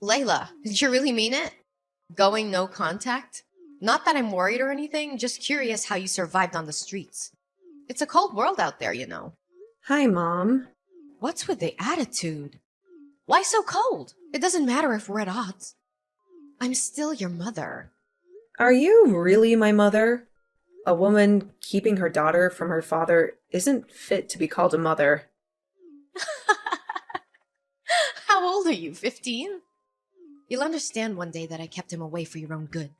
Layla, did you really mean it? Going no contact? Not that I'm worried or anything, just curious how you survived on the streets. It's a cold world out there, you know. Hi, Mom. What's with the attitude? Why so cold? It doesn't matter if we're at odds. I'm still your mother. Are you really my mother? A woman keeping her daughter from her father isn't fit to be called a mother. How old are you, 15? You'll understand one day that I kept him away for your own good.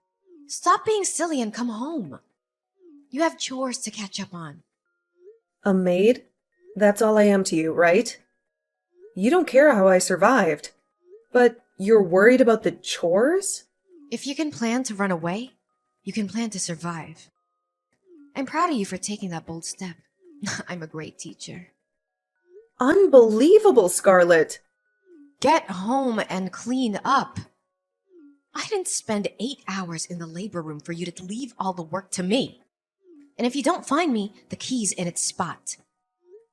Stop being silly and come home. You have chores to catch up on. A maid? That's all I am to you, right? You don't care how I survived. But you're worried about the chores? If you can plan to run away, you can plan to survive. I'm proud of you for taking that bold step. I'm a great teacher. Unbelievable, Scarlett! Get home and clean up. I didn't spend 8 hours in the labor room for you to leave all the work to me. And if you don't find me, the key's in its spot.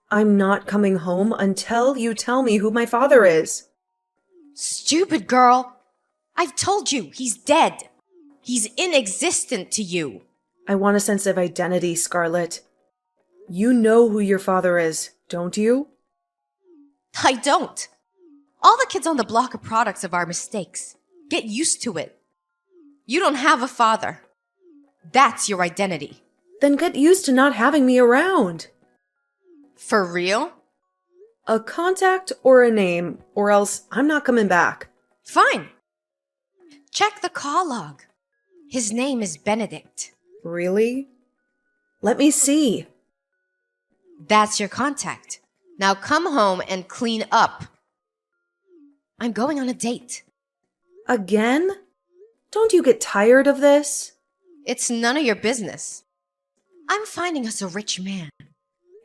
I'm not coming home until you tell me who my father is. Stupid girl. I've told you, he's dead. He's inexistent to you. I want a sense of identity, Scarlett. You know who your father is, don't you? I don't. All the kids on the block are products of our mistakes. Get used to it. You don't have a father. That's your identity. Then get used to not having me around. For real? A contact or a name, or else I'm not coming back. Fine. Check the call log. His name is Benedict. Really? Let me see. That's your contact. Now come home and clean up. I'm going on a date. Again? Don't you get tired of this? It's none of your business. I'm finding us a rich man.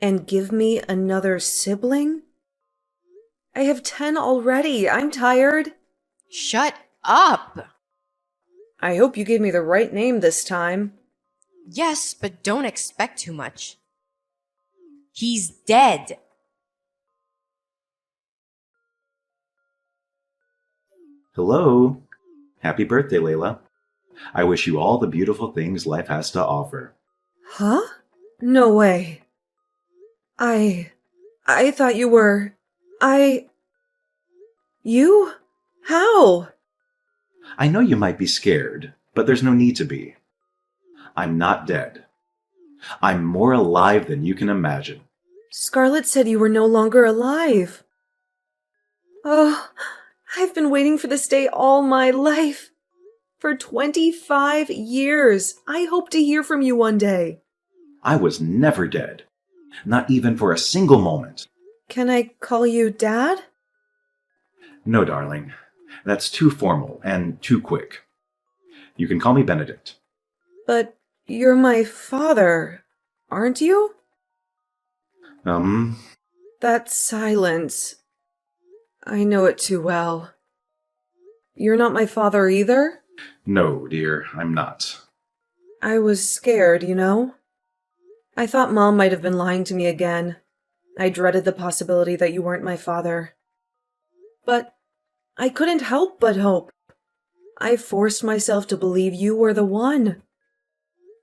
And give me another sibling? I have 10 already. I'm tired. Shut up. I hope you gave me the right name this time. Yes, but don't expect too much. He's dead. Hello. Happy birthday, Layla. I wish you all the beautiful things life has to offer. Huh? No way. I thought you were... You? How? I know you might be scared, but there's no need to be. I'm not dead. I'm more alive than you can imagine. Scarlett said you were no longer alive. Oh, I've been waiting for this day all my life. For 25 years. I hope to hear from you one day. I was never dead. Not even for a single moment. Can I call you Dad? No, darling. That's too formal and too quick. You can call me Benedict. But you're my father, aren't you? That silence. I know it too well. You're not my father either? No, dear, I'm not. I was scared, you know? I thought Mom might have been lying to me again. I dreaded the possibility that you weren't my father. But I couldn't help but hope. I forced myself to believe you were the one.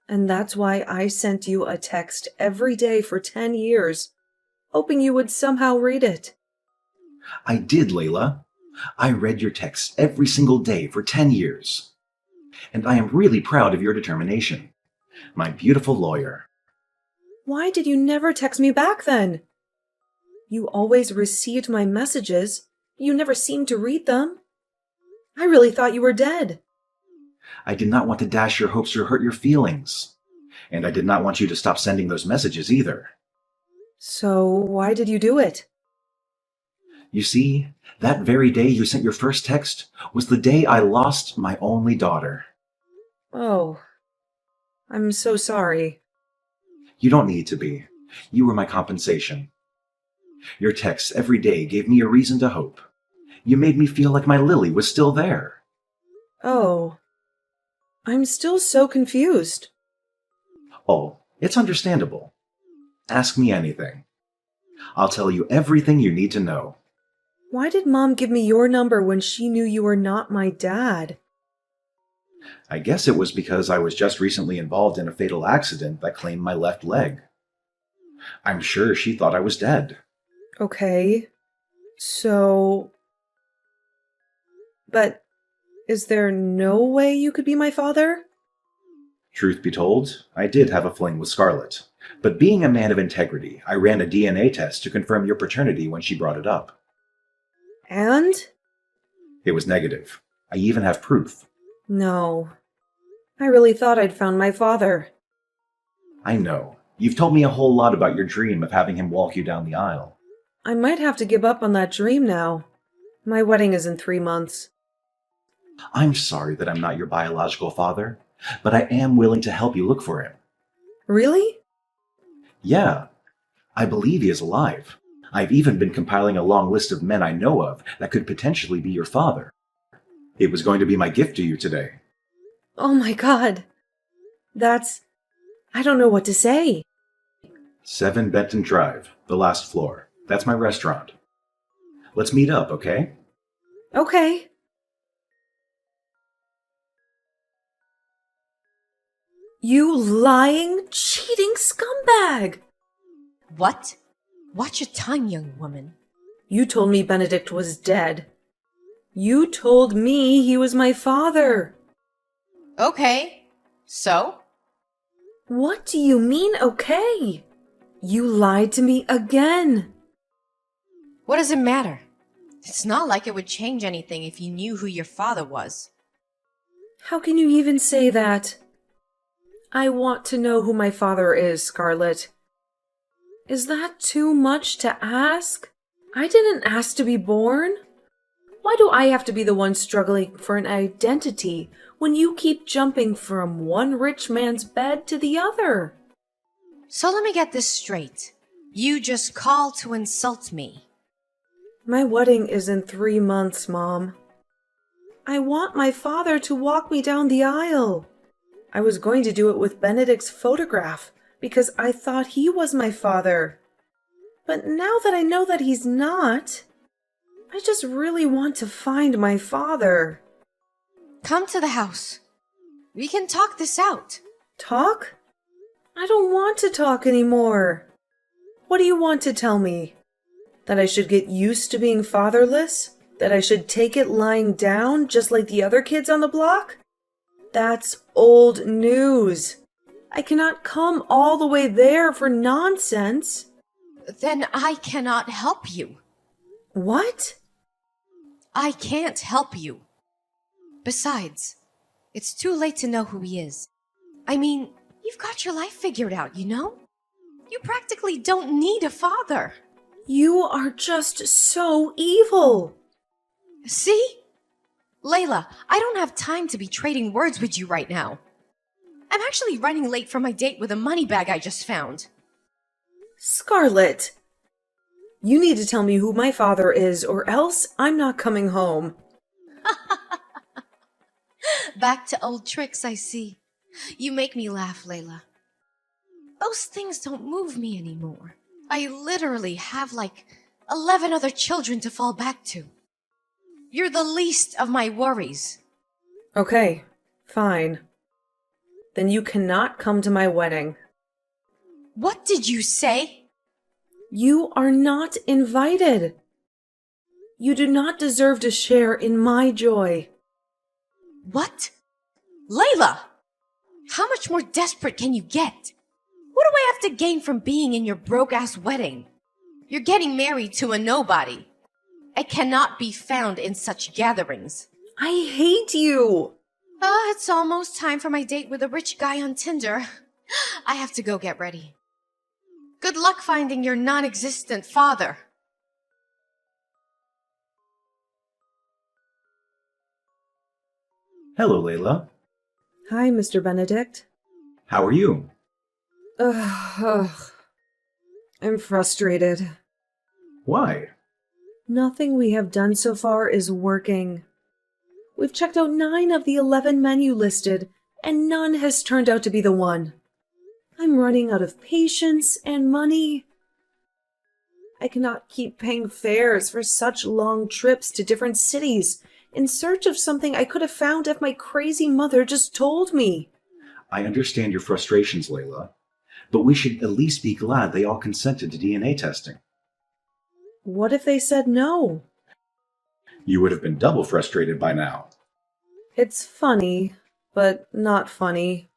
And that's why I sent you a text every day for 10 years, hoping you would somehow read it. I did, Layla. I read your texts every single day for 10 years. And I am really proud of your determination. My beautiful lawyer. Why did you never text me back then? You always received my messages. You never seemed to read them. I really thought you were dead. I did not want to dash your hopes or hurt your feelings. And I did not want you to stop sending those messages either. So why did you do it? You see, that very day you sent your first text was the day I lost my only daughter. Oh, I'm so sorry. You don't need to be. You were my compensation. Your texts every day gave me a reason to hope. You made me feel like my Lily was still there. Oh, I'm still so confused. Oh, it's understandable. Ask me anything. I'll tell you everything you need to know. Why did Mom give me your number when she knew you were not my dad? I guess it was because I was just recently involved in a fatal accident that claimed my left leg. I'm sure she thought I was dead. Okay. So... But is there no way you could be my father? Truth be told, I did have a fling with Scarlett. But being a man of integrity, I ran a DNA test to confirm your paternity when she brought it up. And? It was negative. I even have proof. No. I really thought I'd found my father. I know. You've told me a whole lot about your dream of having him walk you down the aisle. I might have to give up on that dream now. My wedding is in 3 months. I'm sorry that I'm not your biological father, but I am willing to help you look for him. Really? Yeah, I believe he is alive. I've even been compiling a long list of men I know of that could potentially be your father. It was going to be my gift to you today. Oh my God. I don't know what to say. 7 Benton Drive, the last floor. That's my restaurant. Let's meet up, okay? Okay. You lying, cheating scumbag! What? Watch your tongue, young woman. You told me Benedict was dead. You told me he was my father. Okay. So? What do you mean, okay? You lied to me again. What does it matter? It's not like it would change anything if you knew who your father was. How can you even say that? I want to know who my father is, Scarlett. Is that too much to ask? I didn't ask to be born. Why do I have to be the one struggling for an identity when you keep jumping from one rich man's bed to the other? So let me get this straight. You just called to insult me. My wedding is in 3 months, Mom. I want my father to walk me down the aisle. I was going to do it with Benedict's photograph because I thought he was my father. But now that I know that he's not, I just really want to find my father. Come to the house. We can talk this out. Talk? I don't want to talk anymore. What do you want to tell me? That I should get used to being fatherless? That I should take it lying down just like the other kids on the block? That's old news. I cannot come all the way there for nonsense. Then I cannot help you. What? I can't help you. Besides, it's too late to know who he is. I mean, you've got your life figured out, you know? You practically don't need a father. You are just so evil. See? Layla, I don't have time to be trading words with you right now. I'm actually running late for my date with a money bag I just found. Scarlett, you need to tell me who my father is or else I'm not coming home. Back to old tricks, I see. You make me laugh, Layla. Those things don't move me anymore. I literally have like 11 other children to fall back to. You're the least of my worries. Okay, fine. Then you cannot come to my wedding. What did you say? You are not invited. You do not deserve to share in my joy. What? Layla! How much more desperate can you get? What do I have to gain from being in your broke-ass wedding? You're getting married to a nobody. I cannot be found in such gatherings. I hate you. It's almost time for my date with a rich guy on Tinder. I have to go get ready. Good luck finding your non-existent father. Hello, Layla. Hi, Mr. Benedict. How are you? Ugh. I'm frustrated. Why? Nothing we have done so far is working. We've checked out 9 of the 11 men you listed, and none has turned out to be the one. I'm running out of patience and money. I cannot keep paying fares for such long trips to different cities in search of something I could have found if my crazy mother just told me. I understand your frustrations, Layla, but we should at least be glad they all consented to DNA testing. What if they said no? You would have been double frustrated by now. It's funny, but not funny.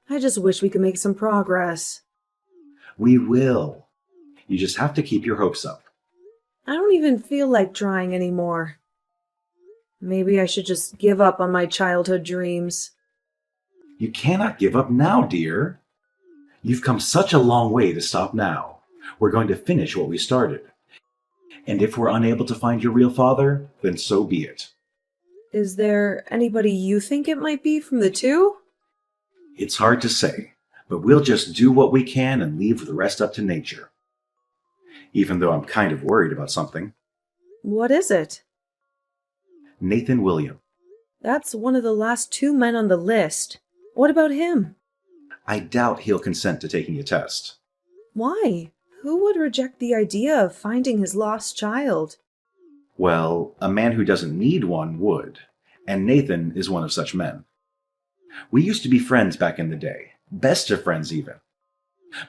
I just wish we could make some progress. We will. You just have to keep your hopes up. I don't even feel like trying anymore. Maybe I should just give up on my childhood dreams. You cannot give up now, dear. You've come such a long way to stop now. We're going to finish what we started. And if we're unable to find your real father, then so be it. Is there anybody you think it might be from the two? It's hard to say, but we'll just do what we can and leave the rest up to nature. Even though I'm kind of worried about something. What is it? Nathan William. That's one of the last two men on the list. What about him? I doubt he'll consent to taking a test. Why? Who would reject the idea of finding his lost child? Well, a man who doesn't need one would, and Nathan is one of such men. We used to be friends back in the day, best of friends even.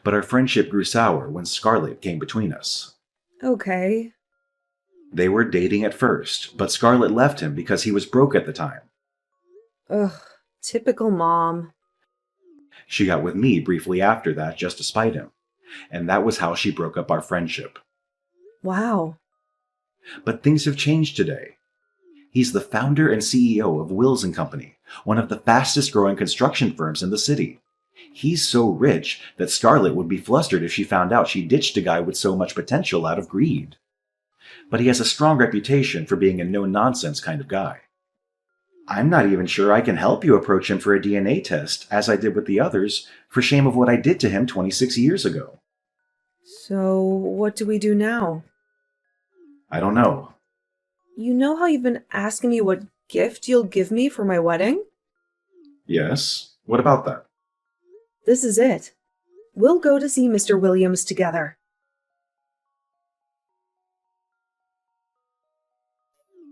But our friendship grew sour when Scarlett came between us. Okay. They were dating at first, but Scarlett left him because he was broke at the time. Ugh, typical mom. She got with me briefly after that just to spite him, and that was how she broke up our friendship. Wow. But things have changed today. He's the founder and CEO of Wills & Company, one of the fastest growing construction firms in the city. He's so rich that Scarlett would be flustered if she found out she ditched a guy with so much potential out of greed. But he has a strong reputation for being a no-nonsense kind of guy. I'm not even sure I can help you approach him for a DNA test, as I did with the others, for shame of what I did to him 26 years ago. So, what do we do now? I don't know. You know how you've been asking me what gift you'll give me for my wedding? Yes? What about that? This is it. We'll go to see Mr. Williams together.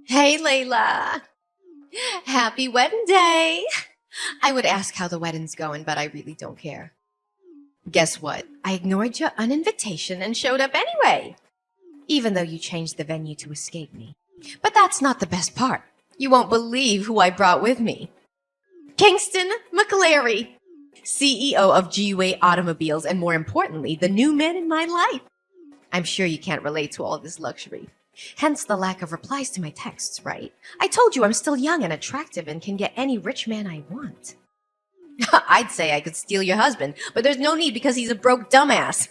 Hey, Layla. Happy wedding day. I would ask how the wedding's going, but I really don't care. Guess what? I ignored your uninvitation and showed up anyway. Even though you changed the venue to escape me. But that's not the best part. You won't believe who I brought with me. Kingston McCleary, CEO of GUA Automobiles, and more importantly, the new man in my life. I'm sure you can't relate to all of this luxury. Hence the lack of replies to my texts, right? I told you I'm still young and attractive and can get any rich man I want. I'd say I could steal your husband, but there's no need because he's a broke dumbass.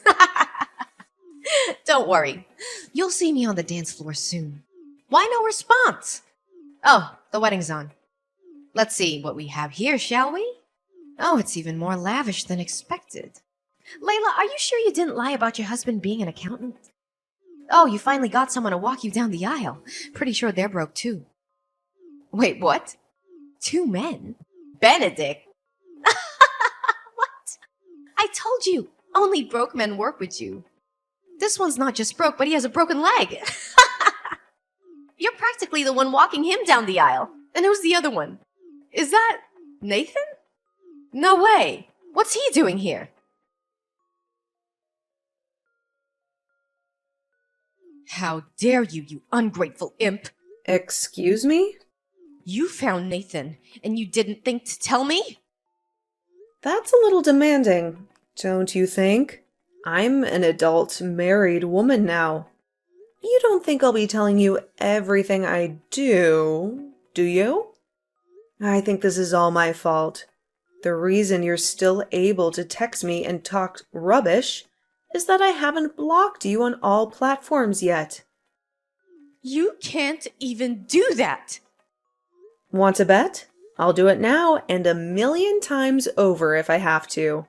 Don't worry. You'll see me on the dance floor soon. Why no response? Oh, the wedding's on. Let's see what we have here, shall we? Oh, it's even more lavish than expected. Layla, are you sure you didn't lie about your husband being an accountant? Oh, you finally got someone to walk you down the aisle. Pretty sure they're broke too. Wait, what? Two men? Benedict? What? I told you, only broke men work with you. This one's not just broke, but he has a broken leg. You're practically the one walking him down the aisle. And who's the other one? Is that Nathan? No way. What's he doing here? How dare you, you ungrateful imp! Excuse me? You found Nathan, and you didn't think to tell me? That's a little demanding, don't you think? I'm an adult, married woman now. You don't think I'll be telling you everything I do you? I think this is all my fault. The reason you're still able to text me and talk rubbish is that I haven't blocked you on all platforms yet. You can't even do that! Want to bet? I'll do it now and 1,000,000 times over if I have to.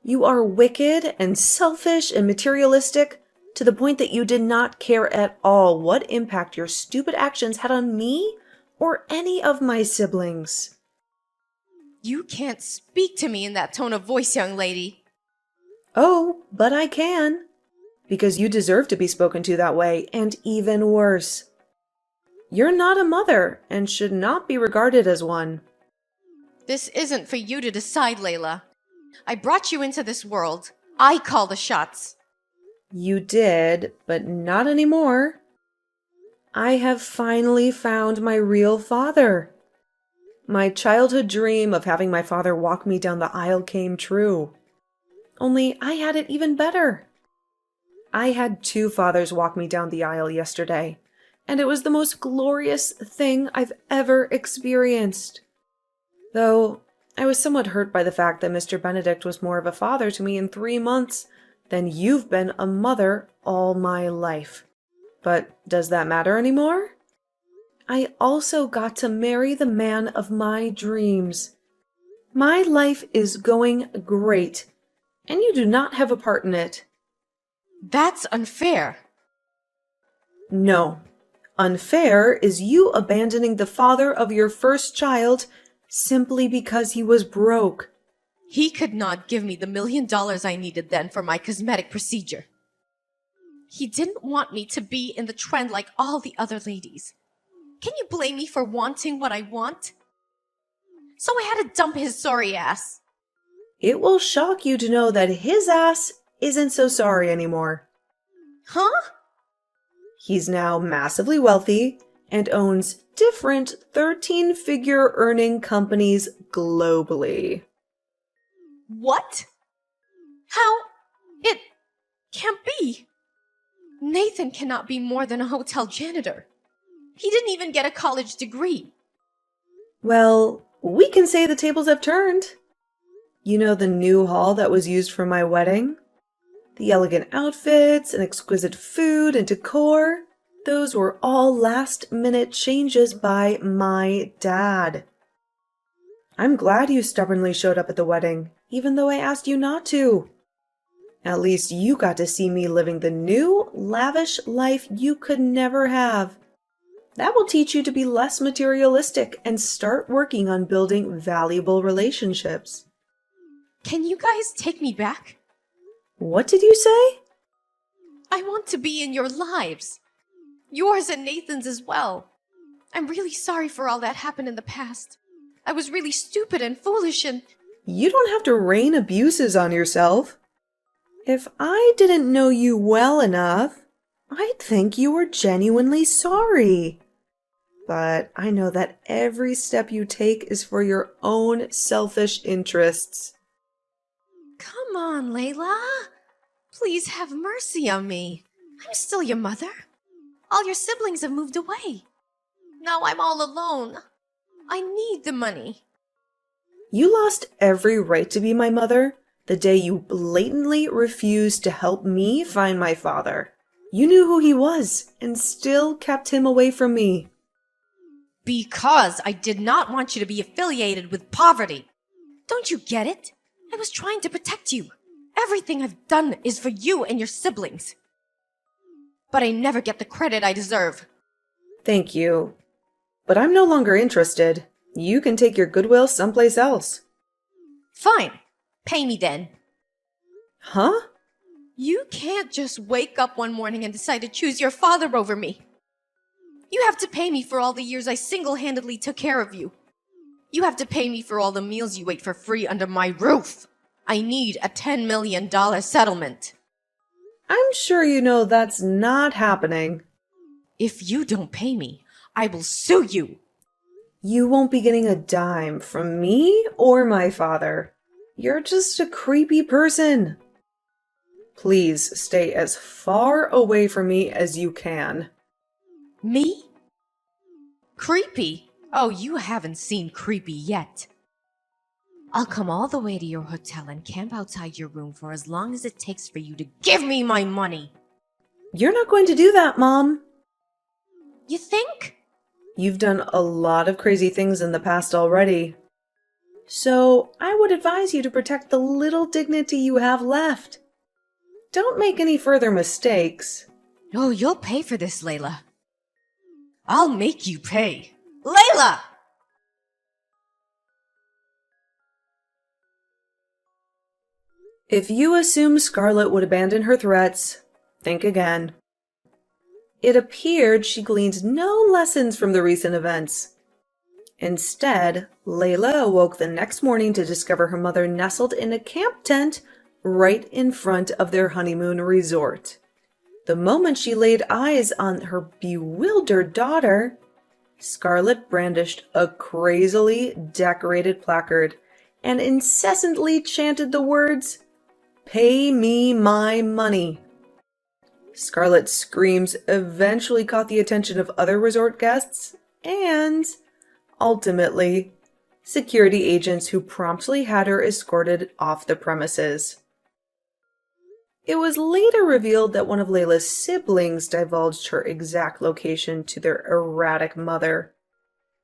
You are wicked and selfish and materialistic to the point that you did not care at all what impact your stupid actions had on me or any of my siblings. You can't speak to me in that tone of voice, young lady. Oh, but I can. because you deserve to be spoken to that way, and even worse. You're not a mother and should not be regarded as one. This isn't for you to decide, Layla. I brought you into this world. I call the shots. You did, but not anymore. I have finally found my real father. My childhood dream of having my father walk me down the aisle came true. Only I had it even better. I had 2 fathers walk me down the aisle yesterday, and it was the most glorious thing I've ever experienced. Though I was somewhat hurt by the fact that Mr. Benedict was more of a father to me in 3 months than you've been a mother all my life. But does that matter anymore? I also got to marry the man of my dreams. My life is going great, and you do not have a part in it. That's unfair. No. Unfair is you abandoning the father of your first child simply because he was broke. He could not give me the $1 million I needed then for my cosmetic procedure. He didn't want me to be in the trend like all the other ladies. Can you blame me for wanting what I want? So I had to dump his sorry ass. It will shock you to know that his ass isn't so sorry anymore. Huh? He's now massively wealthy and owns different 13-figure earning companies globally. What? How? It can't be. Nathan cannot be more than a hotel janitor. He didn't even get a college degree. Well, we can say the tables have turned. You know the new hall that was used for my wedding? The elegant outfits and exquisite food and decor, those were all last-minute changes by my dad. I'm glad you stubbornly showed up at the wedding, even though I asked you not to. At least you got to see me living the new, lavish life you could never have. That will teach you to be less materialistic and start working on building valuable relationships. Can you guys take me back? What did you say? I want to be in your lives. Yours and Nathan's as well. I'm really sorry for all that happened in the past. I was really stupid and foolish and... You don't have to rain abuses on yourself. If I didn't know you well enough, I'd think you were genuinely sorry. But I know that every step you take is for your own selfish interests. Come on, Layla. Please have mercy on me. I'm still your mother. All your siblings have moved away. Now I'm all alone. I need the money. You lost every right to be my mother the day you blatantly refused to help me find my father. You knew who he was and still kept him away from me. Because I did not want you to be affiliated with poverty. Don't you get it? I was trying to protect you. Everything I've done is for you and your siblings. But I never get the credit I deserve. Thank you. But I'm no longer interested. You can take your goodwill someplace else. Fine. Pay me then. Huh? You can't just wake up one morning and decide to choose your father over me. You have to pay me for all the years I single-handedly took care of you. You have to pay me for all the meals you ate for free under my roof. I need a $10 million settlement. I'm sure you know that's not happening. If you don't pay me, I will sue you. You won't be getting a dime from me or my father. You're just a creepy person. Please stay as far away from me as you can. Me? Creepy? Oh, you haven't seen creepy yet. I'll come all the way to your hotel and camp outside your room for as long as it takes for you to give me my money. You're not going to do that, Mom. You think? You've done a lot of crazy things in the past already. So I would advise you to protect the little dignity you have left. Don't make any further mistakes. Oh, you'll pay for this, Layla. I'll make you pay. Layla! If you assume Scarlett would abandon her threats, Think again. It appeared she gleaned no lessons from the recent events. Instead, Layla awoke the next morning to discover her mother nestled in a camp tent right in front of their honeymoon resort. The moment she laid eyes on her bewildered daughter, Scarlett brandished a crazily decorated placard and incessantly chanted the words, "Pay me my money." Scarlett's screams eventually caught the attention of other resort guests and, ultimately, security agents who promptly had her escorted off the premises. It was later revealed that one of Layla's siblings divulged her exact location to their erratic mother,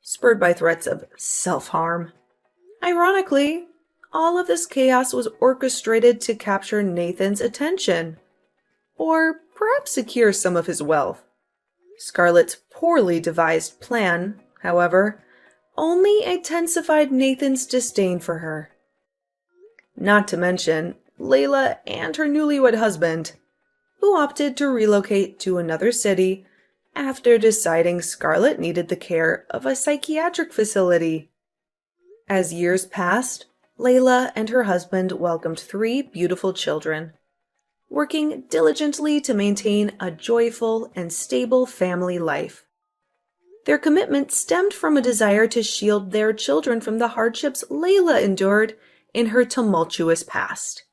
spurred by threats of self-harm. Ironically, all of this chaos was orchestrated to capture Nathan's attention, or perhaps secure some of his wealth. Scarlett's poorly devised plan, however, only intensified Nathan's disdain for her. Not to mention Layla and her newlywed husband, who opted to relocate to another city after deciding Scarlett needed the care of a psychiatric facility. As years passed, Layla and her husband welcomed 3 beautiful children, working diligently to maintain a joyful and stable family life. Their commitment stemmed from a desire to shield their children from the hardships Layla endured in her tumultuous past.